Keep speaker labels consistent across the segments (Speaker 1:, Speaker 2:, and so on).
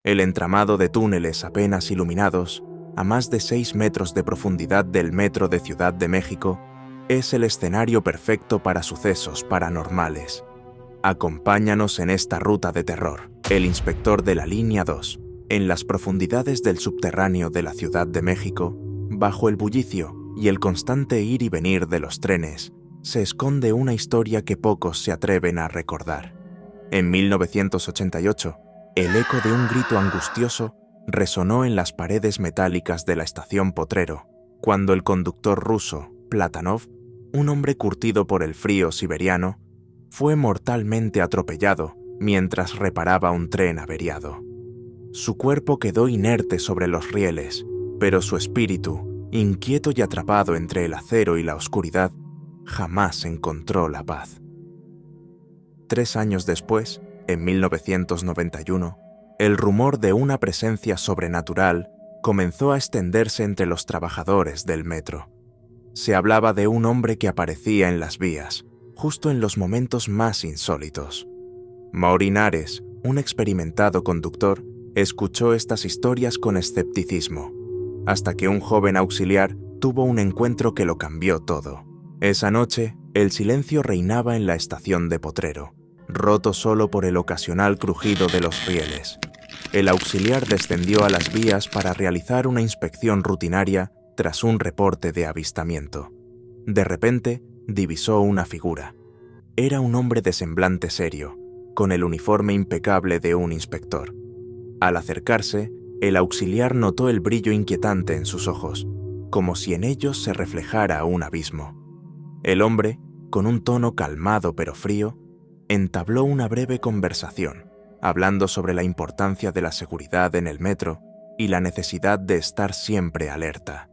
Speaker 1: El entramado de túneles apenas iluminados, a más de 6 metros de profundidad del metro de Ciudad de México, es el escenario perfecto para sucesos paranormales. Acompáñanos en esta ruta de terror. El inspector de la Línea 2, en las profundidades del subterráneo de la Ciudad de México, bajo el bullicio y el constante ir y venir de los trenes, se esconde una historia que pocos se atreven a recordar. En 1988, el eco de un grito angustioso resonó en las paredes metálicas de la estación Potrero, cuando el conductor ruso, Platanov, un hombre curtido por el frío siberiano, fue mortalmente atropellado mientras reparaba un tren averiado. Su cuerpo quedó inerte sobre los rieles, pero su espíritu, inquieto y atrapado entre el acero y la oscuridad, jamás encontró la paz. 3 años después, en 1991, el rumor de una presencia sobrenatural comenzó a extenderse entre los trabajadores del metro. Se hablaba de un hombre que aparecía en las vías, justo en los momentos más insólitos. Maureen Ares, un experimentado conductor, escuchó estas historias con escepticismo, hasta que un joven auxiliar tuvo un encuentro que lo cambió todo. Esa noche, el silencio reinaba en la estación de Potrero, roto solo por el ocasional crujido de los rieles. El auxiliar descendió a las vías para realizar una inspección rutinaria tras un reporte de avistamiento. De repente, divisó una figura. Era un hombre de semblante serio, con el uniforme impecable de un inspector. Al acercarse, el auxiliar notó el brillo inquietante en sus ojos, como si en ellos se reflejara un abismo. El hombre, con un tono calmado pero frío, entabló una breve conversación, hablando sobre la importancia de la seguridad en el metro y la necesidad de estar siempre alerta.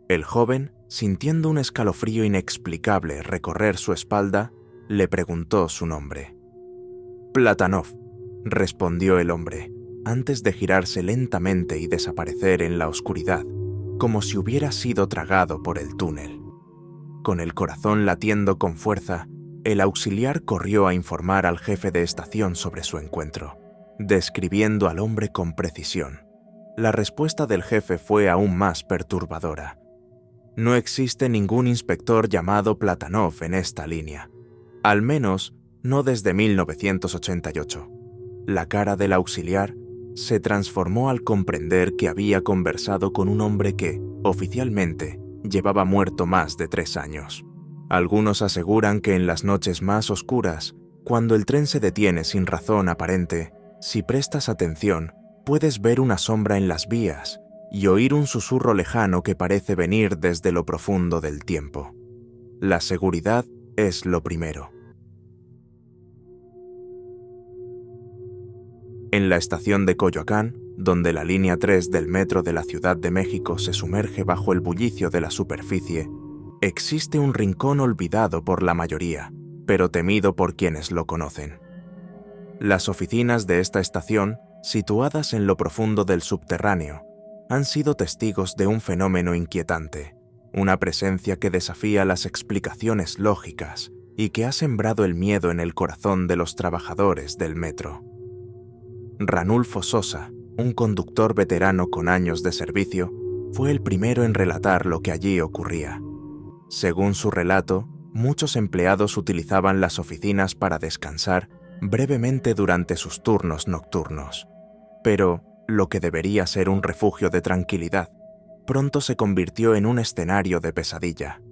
Speaker 1: El joven, sintiendo un escalofrío inexplicable recorrer su espalda, le preguntó su nombre. «Platanov», respondió el hombre, antes de girarse lentamente y desaparecer en la oscuridad, como si hubiera sido tragado por el túnel. Con el corazón latiendo con fuerza, el auxiliar corrió a informar al jefe de estación sobre su encuentro, describiendo al hombre con precisión. La respuesta del jefe fue aún más perturbadora. «No existe ningún inspector llamado Platanov en esta línea. Al menos, no desde 1988. La cara del auxiliar se transformó al comprender que había conversado con un hombre que, oficialmente, llevaba muerto más de 3 años. Algunos aseguran que en las noches más oscuras, cuando el tren se detiene sin razón aparente, si prestas atención, puedes ver una sombra en las vías y oír un susurro lejano que parece venir desde lo profundo del tiempo. La seguridad es lo primero. En la estación de Coyoacán, donde la línea 3 del metro de la Ciudad de México se sumerge bajo el bullicio de la superficie, existe un rincón olvidado por la mayoría, pero temido por quienes lo conocen. Las oficinas de esta estación, situadas en lo profundo del subterráneo, han sido testigos de un fenómeno inquietante, una presencia que desafía las explicaciones lógicas y que ha sembrado el miedo en el corazón de los trabajadores del metro. Ranulfo Sosa, un conductor veterano con años de servicio, fue el primero en relatar lo que allí ocurría. Según su relato, muchos empleados utilizaban las oficinas para descansar brevemente durante sus turnos nocturnos. Pero lo que debería ser un refugio de tranquilidad, pronto se convirtió en un escenario de pesadilla.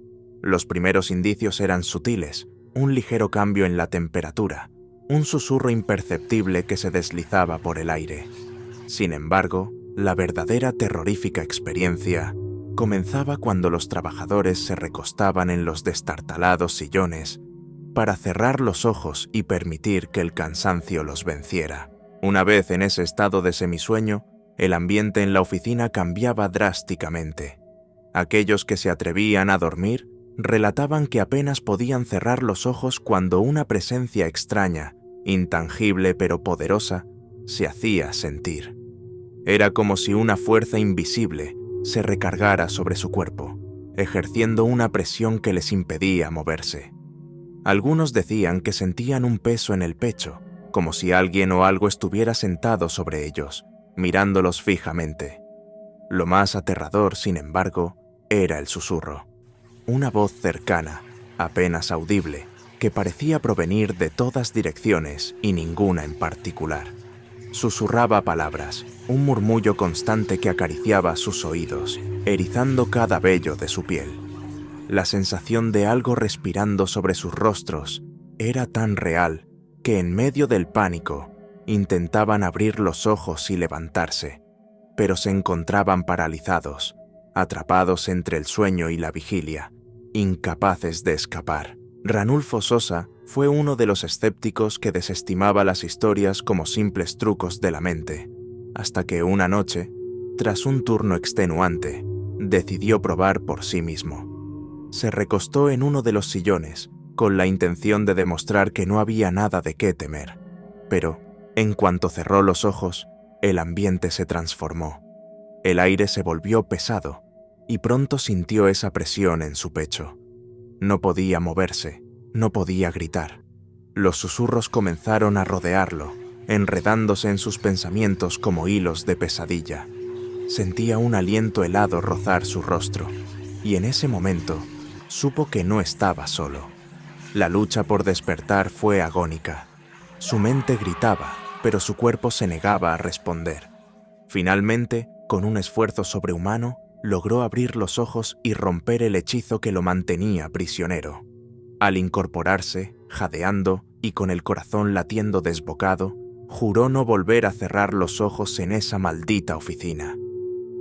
Speaker 1: Los primeros indicios eran sutiles, un ligero cambio en la temperatura, un susurro imperceptible que se deslizaba por el aire. Sin embargo, la verdadera terrorífica experiencia comenzaba cuando los trabajadores se recostaban en los destartalados sillones para cerrar los ojos y permitir que el cansancio los venciera. Una vez en ese estado de semisueño, el ambiente en la oficina cambiaba drásticamente. Aquellos que se atrevían a dormir relataban que apenas podían cerrar los ojos cuando una presencia extraña, intangible pero poderosa, se hacía sentir. Era como si una fuerza invisible se recargara sobre su cuerpo, ejerciendo una presión que les impedía moverse. Algunos decían que sentían un peso en el pecho, como si alguien o algo estuviera sentado sobre ellos, mirándolos fijamente. Lo más aterrador, sin embargo, era el susurro. Una voz cercana, apenas audible, que parecía provenir de todas direcciones y ninguna en particular. Susurraba palabras, un murmullo constante que acariciaba sus oídos, erizando cada vello de su piel. La sensación de algo respirando sobre sus rostros era tan real que en medio del pánico intentaban abrir los ojos y levantarse, pero se encontraban paralizados, atrapados entre el sueño y la vigilia, incapaces de escapar. Ranulfo Sosa fue uno de los escépticos que desestimaba las historias como simples trucos de la mente, hasta que una noche, tras un turno extenuante, decidió probar por sí mismo. Se recostó en uno de los sillones, con la intención de demostrar que no había nada de qué temer, pero, en cuanto cerró los ojos, el ambiente se transformó. El aire se volvió pesado, y pronto sintió esa presión en su pecho. No podía moverse, no podía gritar. Los susurros comenzaron a rodearlo, enredándose en sus pensamientos como hilos de pesadilla. Sentía un aliento helado rozar su rostro, y en ese momento supo que no estaba solo. La lucha por despertar fue agónica. Su mente gritaba, pero su cuerpo se negaba a responder. Finalmente, con un esfuerzo sobrehumano, logró abrir los ojos y romper el hechizo que lo mantenía prisionero. Al incorporarse, jadeando y con el corazón latiendo desbocado, juró no volver a cerrar los ojos en esa maldita oficina.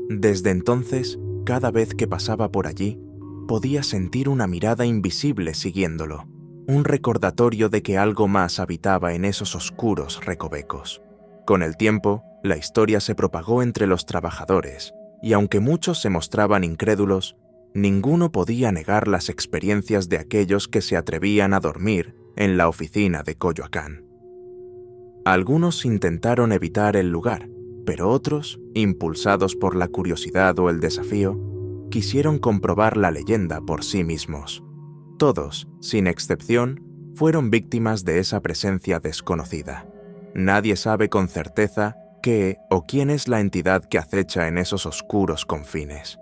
Speaker 1: Desde entonces, cada vez que pasaba por allí, podía sentir una mirada invisible siguiéndolo, un recordatorio de que algo más habitaba en esos oscuros recovecos. Con el tiempo, la historia se propagó entre los trabajadores, y aunque muchos se mostraban incrédulos, ninguno podía negar las experiencias de aquellos que se atrevían a dormir en la oficina de Coyoacán. Algunos intentaron evitar el lugar, pero otros, impulsados por la curiosidad o el desafío, quisieron comprobar la leyenda por sí mismos. Todos, sin excepción, fueron víctimas de esa presencia desconocida. Nadie sabe con certeza qué o quién es la entidad que acecha en esos oscuros confines.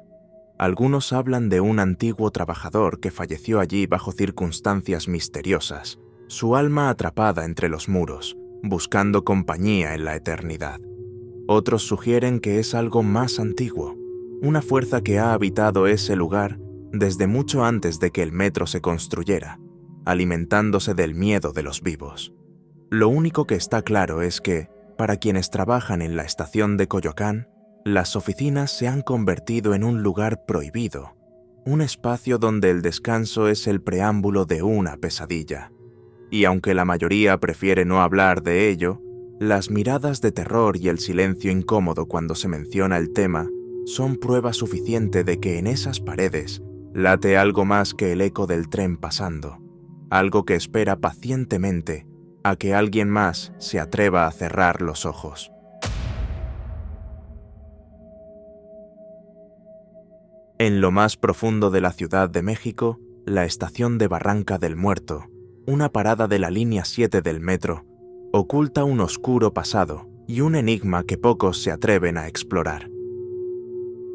Speaker 1: Algunos hablan de un antiguo trabajador que falleció allí bajo circunstancias misteriosas, su alma atrapada entre los muros, buscando compañía en la eternidad. Otros sugieren que es algo más antiguo, una fuerza que ha habitado ese lugar desde mucho antes de que el metro se construyera, alimentándose del miedo de los vivos. Lo único que está claro es que, para quienes trabajan en la estación de Coyoacán, las oficinas se han convertido en un lugar prohibido, un espacio donde el descanso es el preámbulo de una pesadilla. Y aunque la mayoría prefiere no hablar de ello, las miradas de terror y el silencio incómodo cuando se menciona el tema son prueba suficiente de que en esas paredes late algo más que el eco del tren pasando, algo que espera pacientemente a que alguien más se atreva a cerrar los ojos. En lo más profundo de la Ciudad de México, la estación de Barranca del Muerto, una parada de la línea 7 del metro, oculta un oscuro pasado y un enigma que pocos se atreven a explorar.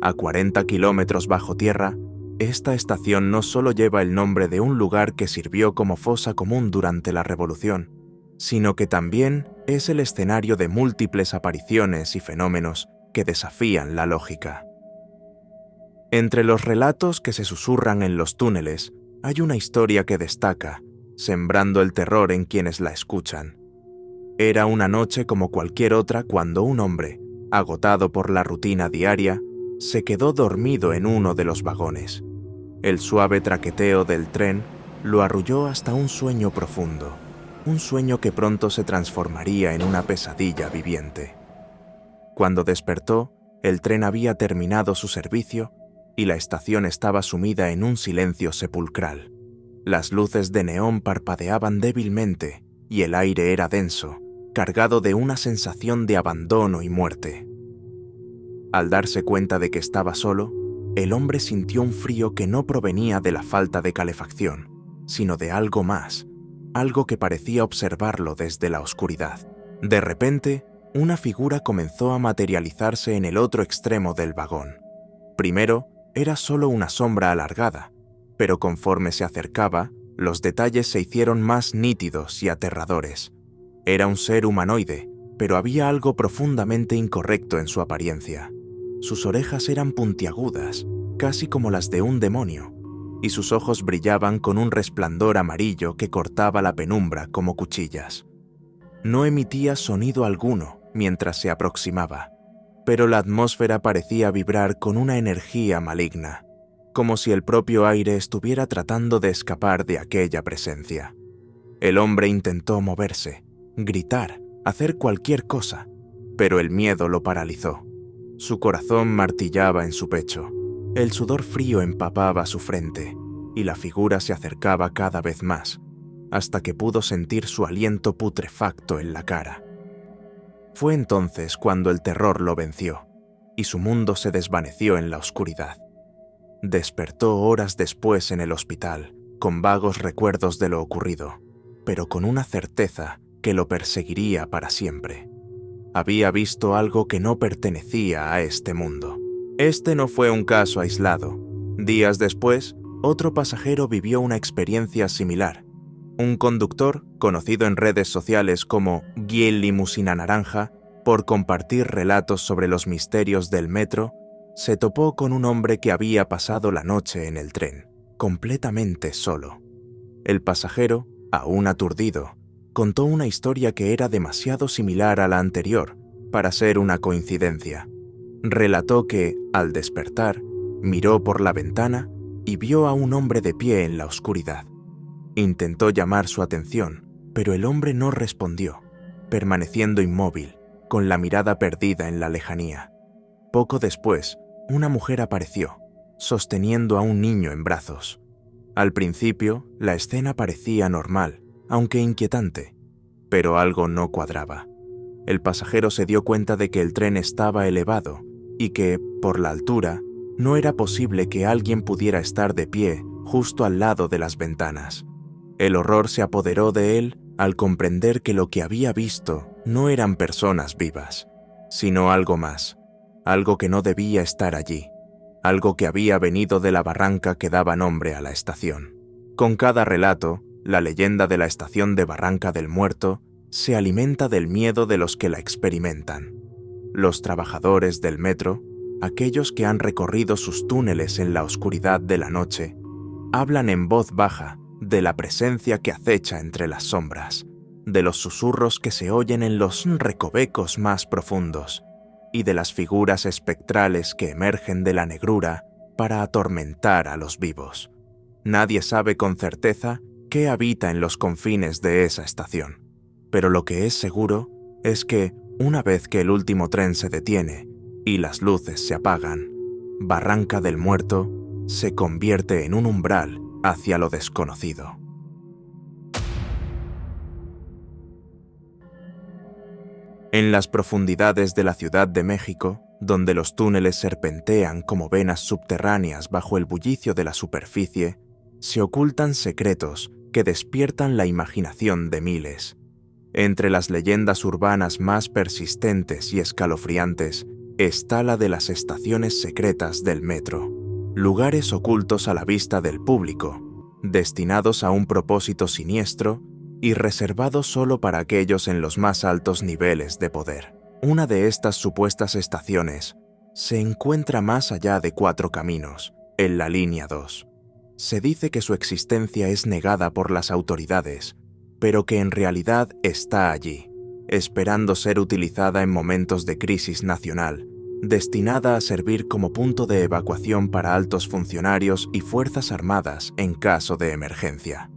Speaker 1: A 40 kilómetros bajo tierra, esta estación no solo lleva el nombre de un lugar que sirvió como fosa común durante la Revolución, sino que también es el escenario de múltiples apariciones y fenómenos que desafían la lógica. Entre los relatos que se susurran en los túneles, hay una historia que destaca, sembrando el terror en quienes la escuchan. Era una noche como cualquier otra cuando un hombre, agotado por la rutina diaria, se quedó dormido en uno de los vagones. El suave traqueteo del tren lo arrulló hasta un sueño profundo, un sueño que pronto se transformaría en una pesadilla viviente. Cuando despertó, el tren había terminado su servicio y la estación estaba sumida en un silencio sepulcral. Las luces de neón parpadeaban débilmente y el aire era denso, cargado de una sensación de abandono y muerte. Al darse cuenta de que estaba solo, el hombre sintió un frío que no provenía de la falta de calefacción, sino de algo más, algo que parecía observarlo desde la oscuridad. De repente, una figura comenzó a materializarse en el otro extremo del vagón. Primero, era solo una sombra alargada, pero conforme se acercaba, los detalles se hicieron más nítidos y aterradores. Era un ser humanoide, pero había algo profundamente incorrecto en su apariencia. Sus orejas eran puntiagudas, casi como las de un demonio, y sus ojos brillaban con un resplandor amarillo que cortaba la penumbra como cuchillas. No emitía sonido alguno mientras se aproximaba, pero la atmósfera parecía vibrar con una energía maligna, como si el propio aire estuviera tratando de escapar de aquella presencia. El hombre intentó moverse, gritar, hacer cualquier cosa, pero el miedo lo paralizó. Su corazón martillaba en su pecho, el sudor frío empapaba su frente, y la figura se acercaba cada vez más, hasta que pudo sentir su aliento putrefacto en la cara. Fue entonces cuando el terror lo venció, y su mundo se desvaneció en la oscuridad. Despertó horas después en el hospital, con vagos recuerdos de lo ocurrido, pero con una certeza que lo perseguiría para siempre. Había visto algo que no pertenecía a este mundo. Este no fue un caso aislado. Días después, otro pasajero vivió una experiencia similar. Un conductor, conocido en redes sociales como Guy Limusina Naranja, por compartir relatos sobre los misterios del metro, se topó con un hombre que había pasado la noche en el tren, completamente solo. El pasajero, aún aturdido, contó una historia que era demasiado similar a la anterior para ser una coincidencia. Relató que, al despertar, miró por la ventana y vio a un hombre de pie en la oscuridad. Intentó llamar su atención, pero el hombre no respondió, permaneciendo inmóvil, con la mirada perdida en la lejanía. Poco después, una mujer apareció, sosteniendo a un niño en brazos. Al principio, la escena parecía normal, aunque inquietante, pero algo no cuadraba. El pasajero se dio cuenta de que el tren estaba elevado y que, por la altura, no era posible que alguien pudiera estar de pie justo al lado de las ventanas. El horror se apoderó de él al comprender que lo que había visto no eran personas vivas, sino algo más, algo que no debía estar allí, algo que había venido de la barranca que daba nombre a la estación. Con cada relato, la leyenda de la estación de Barranca del Muerto se alimenta del miedo de los que la experimentan. Los trabajadores del metro, aquellos que han recorrido sus túneles en la oscuridad de la noche, hablan en voz baja de la presencia que acecha entre las sombras, de los susurros que se oyen en los recovecos más profundos y de las figuras espectrales que emergen de la negrura para atormentar a los vivos. Nadie sabe con certeza qué habita en los confines de esa estación, pero lo que es seguro es que, una vez que el último tren se detiene y las luces se apagan, Barranca del Muerto se convierte en un umbral hacia lo desconocido. En las profundidades de la Ciudad de México, donde los túneles serpentean como venas subterráneas bajo el bullicio de la superficie, se ocultan secretos que despiertan la imaginación de miles. Entre las leyendas urbanas más persistentes y escalofriantes está la de las estaciones secretas del metro, lugares ocultos a la vista del público, destinados a un propósito siniestro y reservados solo para aquellos en los más altos niveles de poder. Una de estas supuestas estaciones se encuentra más allá de Cuatro Caminos, en la línea 2. Se dice que su existencia es negada por las autoridades, pero que en realidad está allí, esperando ser utilizada en momentos de crisis nacional, destinada a servir como punto de evacuación para altos funcionarios y fuerzas armadas en caso de emergencia.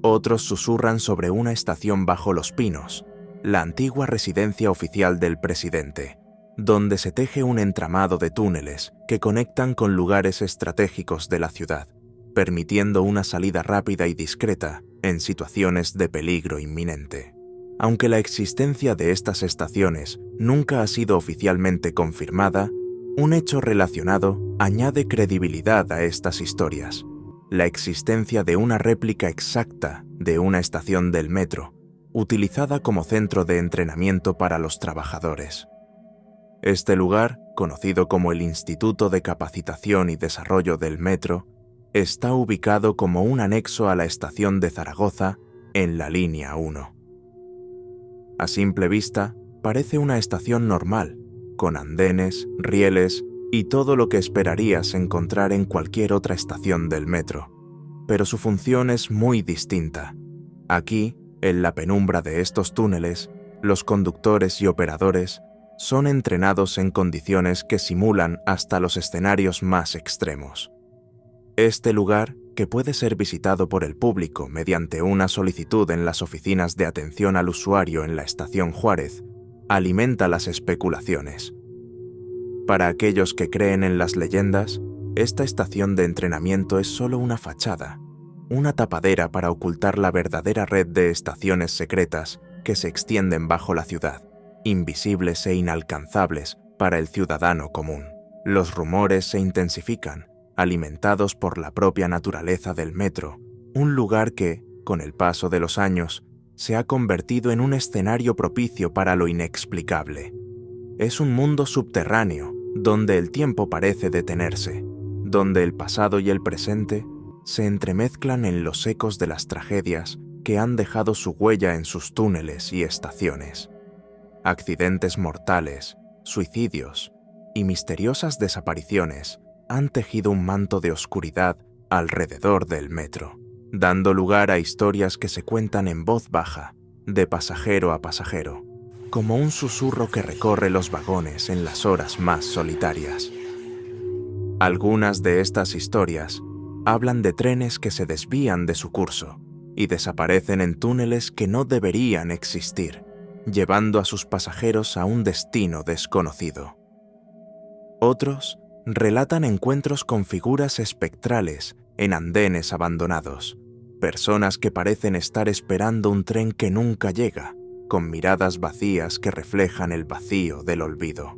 Speaker 1: Otros susurran sobre una estación bajo los pinos, la antigua residencia oficial del presidente, donde se teje un entramado de túneles que conectan con lugares estratégicos de la ciudad, permitiendo una salida rápida y discreta en situaciones de peligro inminente. Aunque la existencia de estas estaciones nunca ha sido oficialmente confirmada, un hecho relacionado añade credibilidad a estas historias: la existencia de una réplica exacta de una estación del metro, utilizada como centro de entrenamiento para los trabajadores. Este lugar, conocido como el Instituto de Capacitación y Desarrollo del Metro, está ubicado como un anexo a la estación de Zaragoza en la línea 1. A simple vista, parece una estación normal, con andenes, rieles y todo lo que esperarías encontrar en cualquier otra estación del metro. Pero su función es muy distinta. Aquí, en la penumbra de estos túneles, los conductores y operadores son entrenados en condiciones que simulan hasta los escenarios más extremos. Este lugar, que puede ser visitado por el público mediante una solicitud en las oficinas de atención al usuario en la estación Juárez, alimenta las especulaciones. Para aquellos que creen en las leyendas, esta estación de entrenamiento es solo una fachada, una tapadera para ocultar la verdadera red de estaciones secretas que se extienden bajo la ciudad, invisibles e inalcanzables para el ciudadano común. Los rumores se intensifican, alimentados por la propia naturaleza del metro, un lugar que, con el paso de los años, se ha convertido en un escenario propicio para lo inexplicable. Es un mundo subterráneo, donde el tiempo parece detenerse, donde el pasado y el presente se entremezclan en los ecos de las tragedias que han dejado su huella en sus túneles y estaciones. Accidentes mortales, suicidios y misteriosas desapariciones han tejido un manto de oscuridad alrededor del metro, dando lugar a historias que se cuentan en voz baja, de pasajero a pasajero, como un susurro que recorre los vagones en las horas más solitarias. Algunas de estas historias hablan de trenes que se desvían de su curso y desaparecen en túneles que no deberían existir, llevando a sus pasajeros a un destino desconocido. Otros relatan encuentros con figuras espectrales en andenes abandonados, personas que parecen estar esperando un tren que nunca llega, con miradas vacías que reflejan el vacío del olvido.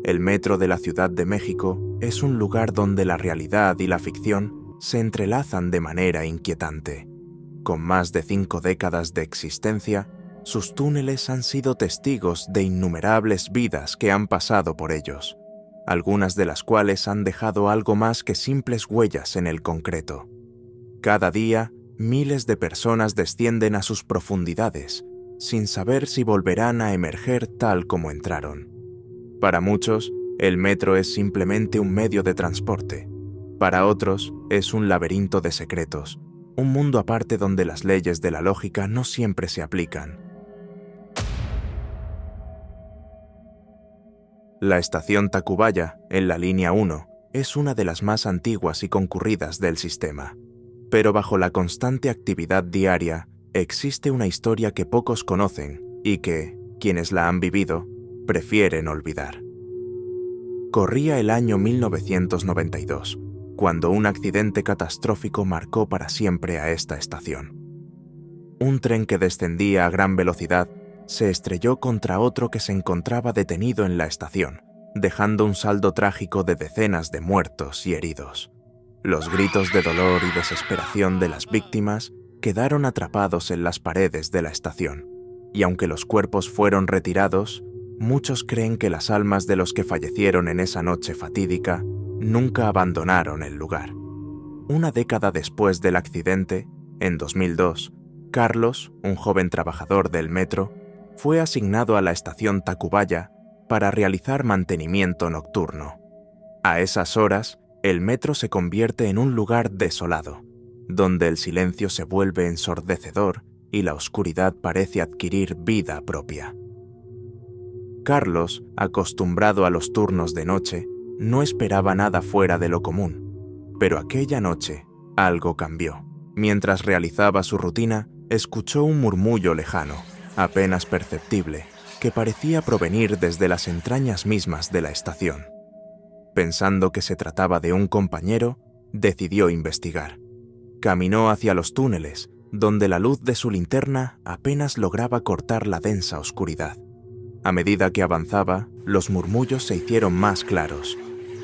Speaker 1: El metro de la Ciudad de México es un lugar donde la realidad y la ficción se entrelazan de manera inquietante. Con más de 5 décadas de existencia, sus túneles han sido testigos de innumerables vidas que han pasado por ellos, algunas de las cuales han dejado algo más que simples huellas en el concreto. Cada día, miles de personas descienden a sus profundidades, sin saber si volverán a emerger tal como entraron. Para muchos, el metro es simplemente un medio de transporte. Para otros, es un laberinto de secretos, un mundo aparte donde las leyes de la lógica no siempre se aplican. La estación Tacubaya, en la línea 1, es una de las más antiguas y concurridas del sistema. Pero bajo la constante actividad diaria, existe una historia que pocos conocen y que, quienes la han vivido, prefieren olvidar. Corría el año 1992, cuando un accidente catastrófico marcó para siempre a esta estación. Un tren que descendía a gran velocidad se estrelló contra otro que se encontraba detenido en la estación, dejando un saldo trágico de decenas de muertos y heridos. Los gritos de dolor y desesperación de las víctimas quedaron atrapados en las paredes de la estación, y aunque los cuerpos fueron retirados, muchos creen que las almas de los que fallecieron en esa noche fatídica nunca abandonaron el lugar. Una década después del accidente, en 2002, Carlos, un joven trabajador del metro, fue asignado a la estación Tacubaya para realizar mantenimiento nocturno. A esas horas, el metro se convierte en un lugar desolado, donde el silencio se vuelve ensordecedor y la oscuridad parece adquirir vida propia. Carlos, acostumbrado a los turnos de noche, no esperaba nada fuera de lo común, pero aquella noche algo cambió. Mientras realizaba su rutina, escuchó un murmullo lejano, apenas perceptible, que parecía provenir desde las entrañas mismas de la estación. Pensando que se trataba de un compañero, decidió investigar. Caminó hacia los túneles, donde la luz de su linterna apenas lograba cortar la densa oscuridad. A medida que avanzaba, los murmullos se hicieron más claros,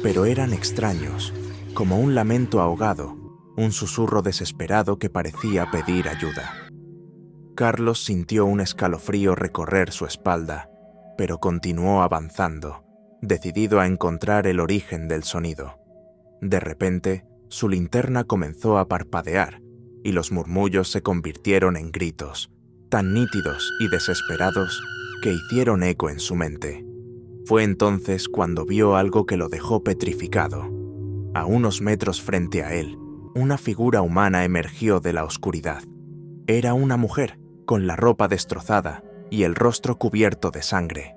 Speaker 1: pero eran extraños, como un lamento ahogado, un susurro desesperado que parecía pedir ayuda. Carlos sintió un escalofrío recorrer su espalda, pero continuó avanzando, decidido a encontrar el origen del sonido. De repente, su linterna comenzó a parpadear y los murmullos se convirtieron en gritos, tan nítidos y desesperados que hicieron eco en su mente. Fue entonces cuando vio algo que lo dejó petrificado. A unos metros frente a él, una figura humana emergió de la oscuridad. Era una mujer, con la ropa destrozada y el rostro cubierto de sangre.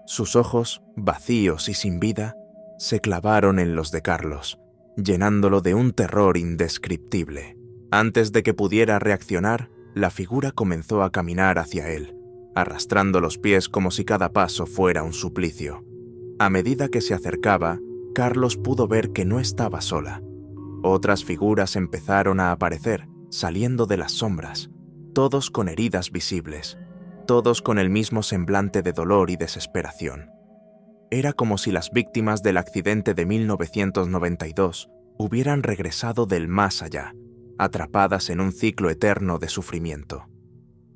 Speaker 1: Sus ojos, vacíos y sin vida, se clavaron en los de Carlos, llenándolo de un terror indescriptible. Antes de que pudiera reaccionar, la figura comenzó a caminar hacia él, arrastrando los pies como si cada paso fuera un suplicio. A medida que se acercaba, Carlos pudo ver que no estaba sola. Otras figuras empezaron a aparecer, saliendo de las sombras, todos con heridas visibles, todos con el mismo semblante de dolor y desesperación. Era como si las víctimas del accidente de 1992 hubieran regresado del más allá, atrapadas en un ciclo eterno de sufrimiento.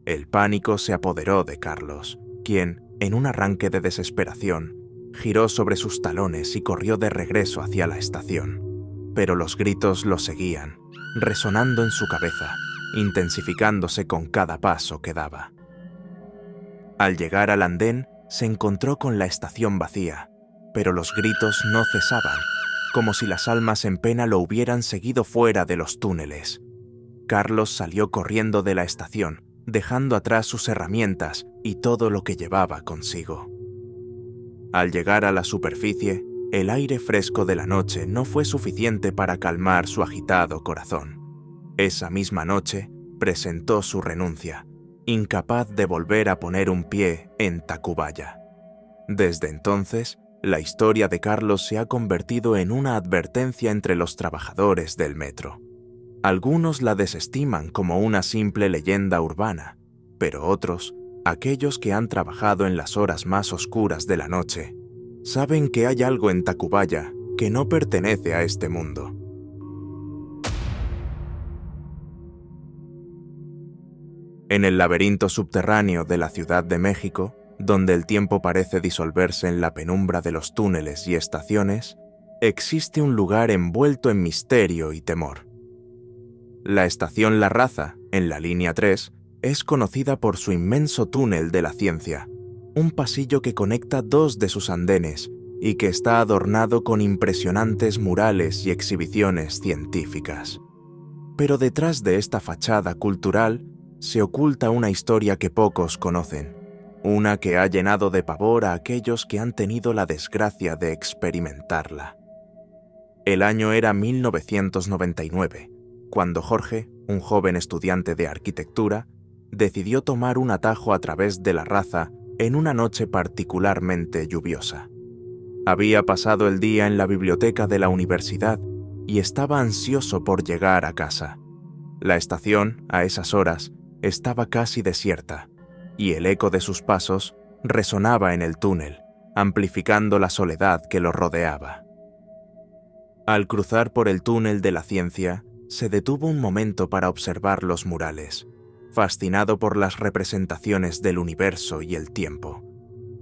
Speaker 1: El pánico se apoderó de Carlos, quien, en un arranque de desesperación, giró sobre sus talones y corrió de regreso hacia la estación. Pero los gritos lo seguían, resonando en su cabeza, intensificándose con cada paso que daba. Al llegar al andén, se encontró con la estación vacía, pero los gritos no cesaban, como si las almas en pena lo hubieran seguido fuera de los túneles. Carlos salió corriendo de la estación, dejando atrás sus herramientas y todo lo que llevaba consigo. Al llegar a la superficie, el aire fresco de la noche no fue suficiente para calmar su agitado corazón. Esa misma noche, presentó su renuncia, incapaz de volver a poner un pie en Tacubaya. Desde entonces, la historia de Carlos se ha convertido en una advertencia entre los trabajadores del metro. Algunos la desestiman como una simple leyenda urbana, pero otros, aquellos que han trabajado en las horas más oscuras de la noche, saben que hay algo en Tacubaya que no pertenece a este mundo. En el laberinto subterráneo de la Ciudad de México, donde el tiempo parece disolverse en la penumbra de los túneles y estaciones, existe un lugar envuelto en misterio y temor. La estación La Raza, en la línea 3, es conocida por su inmenso túnel de la ciencia, un pasillo que conecta dos de sus andenes y que está adornado con impresionantes murales y exhibiciones científicas. Pero detrás de esta fachada cultural se oculta una historia que pocos conocen, una que ha llenado de pavor a aquellos que han tenido la desgracia de experimentarla. El año era 1999, cuando Jorge, un joven estudiante de arquitectura, decidió tomar un atajo a través de La Raza en una noche particularmente lluviosa. Había pasado el día en la biblioteca de la universidad y estaba ansioso por llegar a casa. La estación, a esas horas, estaba casi desierta, y el eco de sus pasos resonaba en el túnel, amplificando la soledad que lo rodeaba. Al cruzar por el túnel de la ciencia, se detuvo un momento para observar los murales, fascinado por las representaciones del universo y el tiempo.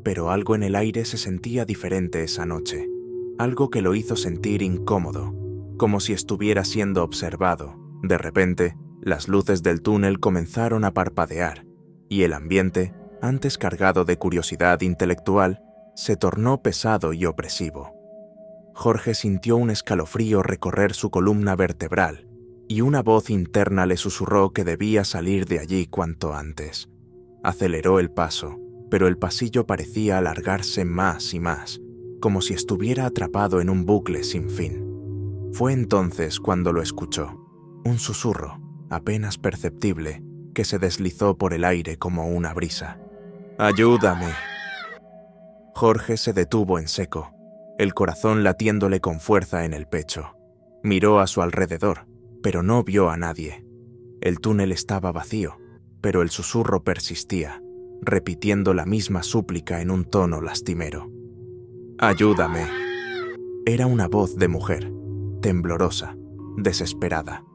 Speaker 1: Pero algo en el aire se sentía diferente esa noche, algo que lo hizo sentir incómodo, como si estuviera siendo observado. De repente, las luces del túnel comenzaron a parpadear, y el ambiente, antes cargado de curiosidad intelectual, se tornó pesado y opresivo. Jorge sintió un escalofrío recorrer su columna vertebral, y una voz interna le susurró que debía salir de allí cuanto antes. Aceleró el paso, pero el pasillo parecía alargarse más y más, como si estuviera atrapado en un bucle sin fin. Fue entonces cuando lo escuchó, un susurro, apenas perceptible, que se deslizó por el aire como una brisa. ¡Ayúdame! Jorge se detuvo en seco, el corazón latiéndole con fuerza en el pecho. Miró a su alrededor, pero no vio a nadie. El túnel estaba vacío, pero el susurro persistía, repitiendo la misma súplica en un tono lastimero. ¡Ayúdame! Era una voz de mujer, temblorosa, desesperada.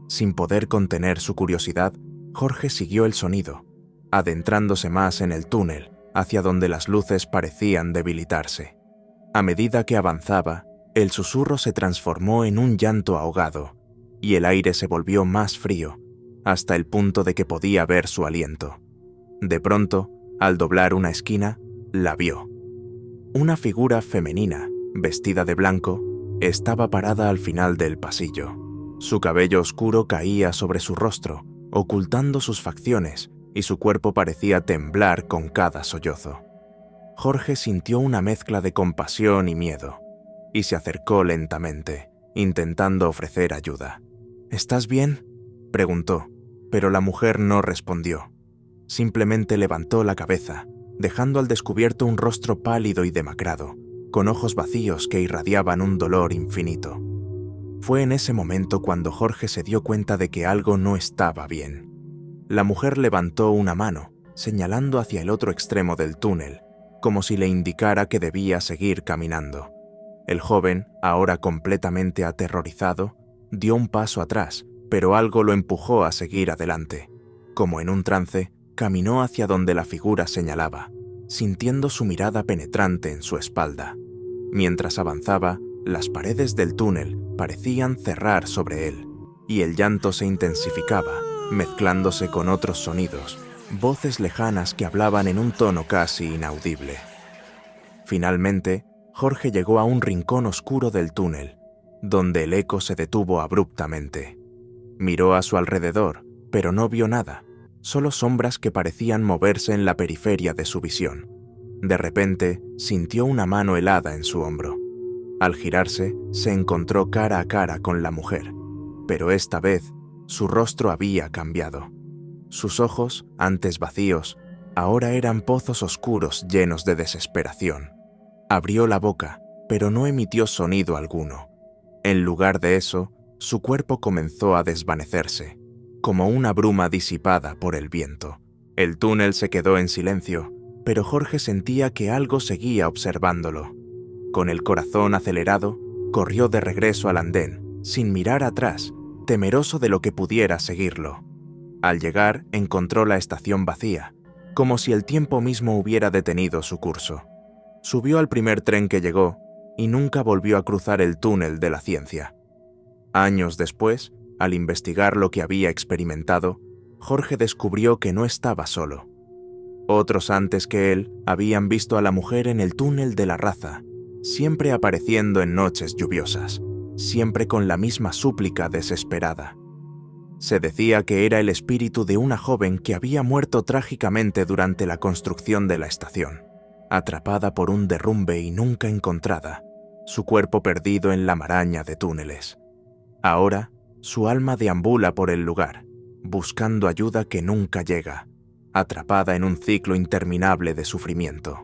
Speaker 1: Sin poder contener su curiosidad, Jorge siguió el sonido, adentrándose más en el túnel, hacia donde las luces parecían debilitarse. A medida que avanzaba, el susurro se transformó en un llanto ahogado, y el aire se volvió más frío, hasta el punto de que podía ver su aliento. De pronto, al doblar una esquina, la vio. Una figura femenina, vestida de blanco, estaba parada al final del pasillo. Su cabello oscuro caía sobre su rostro, ocultando sus facciones, y su cuerpo parecía temblar con cada sollozo. Jorge sintió una mezcla de compasión y miedo, y se acercó lentamente, intentando ofrecer ayuda. «¿Estás bien?», preguntó, pero la mujer no respondió. Simplemente levantó la cabeza, dejando al descubierto un rostro pálido y demacrado, con ojos vacíos que irradiaban un dolor infinito. Fue en ese momento cuando Jorge se dio cuenta de que algo no estaba bien. La mujer levantó una mano, señalando hacia el otro extremo del túnel, como si le indicara que debía seguir caminando. El joven, ahora completamente aterrorizado, dio un paso atrás, pero algo lo empujó a seguir adelante. Como en un trance, caminó hacia donde la figura señalaba, sintiendo su mirada penetrante en su espalda. Mientras avanzaba, las paredes del túnel parecían cerrar sobre él, y el llanto se intensificaba, mezclándose con otros sonidos, voces lejanas que hablaban en un tono casi inaudible. Finalmente, Jorge llegó a un rincón oscuro del túnel, donde el eco se detuvo abruptamente. Miró a su alrededor, pero no vio nada, solo sombras que parecían moverse en la periferia de su visión. De repente, sintió una mano helada en su hombro. Al girarse, se encontró cara a cara con la mujer, pero esta vez, su rostro había cambiado. Sus ojos, antes vacíos, ahora eran pozos oscuros llenos de desesperación. Abrió la boca, pero no emitió sonido alguno. En lugar de eso, su cuerpo comenzó a desvanecerse, como una bruma disipada por el viento. El túnel se quedó en silencio, pero Jorge sentía que algo seguía observándolo. Con el corazón acelerado, corrió de regreso al andén, sin mirar atrás, temeroso de lo que pudiera seguirlo. Al llegar, encontró la estación vacía, como si el tiempo mismo hubiera detenido su curso. Subió al primer tren que llegó y nunca volvió a cruzar el túnel de la ciencia. Años después, al investigar lo que había experimentado, Jorge descubrió que no estaba solo. Otros antes que él habían visto a la mujer en el túnel de la raza, siempre apareciendo en noches lluviosas, siempre con la misma súplica desesperada. Se decía que era el espíritu de una joven que había muerto trágicamente durante la construcción de la estación, atrapada por un derrumbe y nunca encontrada, su cuerpo perdido en la maraña de túneles. Ahora, su alma deambula por el lugar, buscando ayuda que nunca llega, atrapada en un ciclo interminable de sufrimiento.